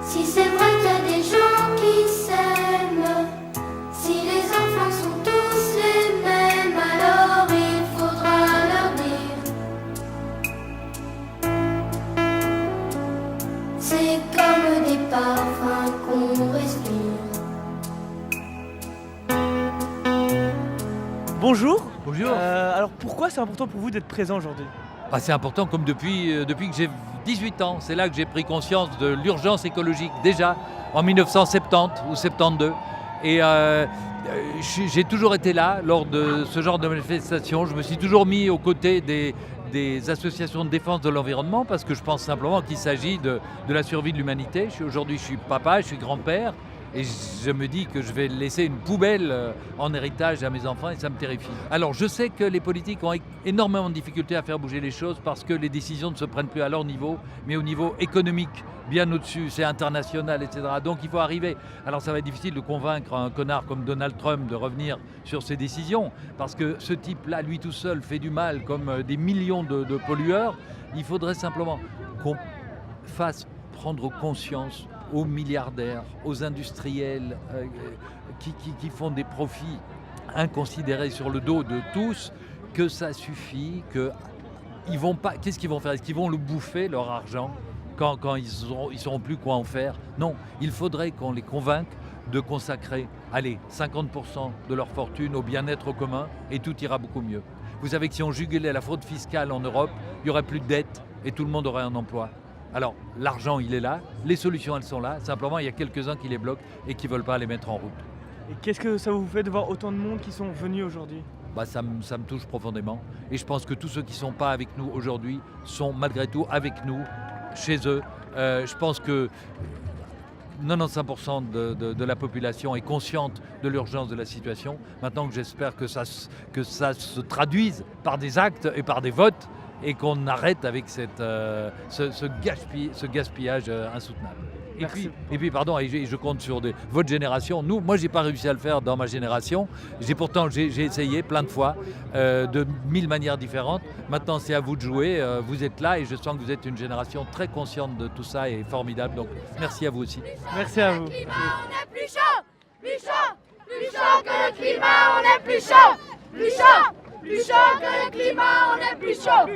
Si c'est vrai qu'il y a des gens qui s'aiment, si les enfants sont tous les mêmes, alors il faudra leur dire: c'est comme des parfums qu'on respire. Bonjour. Bonjour. Alors pourquoi c'est important pour vous d'être présent aujourd'hui? C'est important comme depuis que j'ai 18 ans. C'est là que j'ai pris conscience de l'urgence écologique, déjà en 1970 ou 72. Et j'ai toujours été là lors de ce genre de manifestations. Je me suis toujours mis aux côtés des associations de défense de l'environnement parce que je pense simplement qu'il s'agit de la survie de l'humanité. Aujourd'hui, je suis papa, je suis grand-père. Et je me dis que je vais laisser une poubelle en héritage à mes enfants et ça me terrifie. Alors je sais que les politiques ont énormément de difficultés à faire bouger les choses parce que les décisions ne se prennent plus à leur niveau, mais au niveau économique, bien au-dessus, c'est international, etc. Donc il faut arriver. Alors ça va être difficile de convaincre un connard comme Donald Trump de revenir sur ses décisions parce que ce type-là, lui tout seul, fait du mal comme des millions de pollueurs. Il faudrait simplement qu'on fasse prendre conscience aux milliardaires, aux industriels qui font des profits inconsidérés sur le dos de tous, que ça suffit, qu'ils vont pas. Qu'est-ce qu'ils vont faire? Est-ce qu'ils vont le bouffer, leur argent, quand ils sauront plus quoi en faire? Non, il faudrait qu'on les convainque de consacrer, 50% de leur fortune au bien-être commun et tout ira beaucoup mieux. Vous savez que si on jugulait la fraude fiscale en Europe, il n'y aurait plus de dettes et tout le monde aurait un emploi. Alors, l'argent, il est là, les solutions, elles sont là. Simplement, il y a quelques-uns qui les bloquent et qui ne veulent pas les mettre en route. Et qu'est-ce que ça vous fait de voir autant de monde qui sont venus aujourd'hui? Ça me touche profondément. Et je pense que tous ceux qui ne sont pas avec nous aujourd'hui sont malgré tout avec nous, chez eux. Je pense que 95% de la population est consciente de l'urgence de la situation. Maintenant que j'espère que ça se traduise par des actes et par des votes, et qu'on arrête avec ce gaspillage insoutenable. Et puis, pardon, je compte sur votre génération. Moi, j'ai pas réussi à le faire dans ma génération. Pourtant, j'ai essayé plein de fois, de 1000 manières différentes. Maintenant, c'est à vous de jouer. Vous êtes là et je sens que vous êtes une génération très consciente de tout ça et formidable. Donc, merci à vous aussi. Merci à vous. On est plus chaud, plus chaud, plus chaud que le climat, on est plus chaud, plus chaud, plus chaud que le climat, on est plus chaud.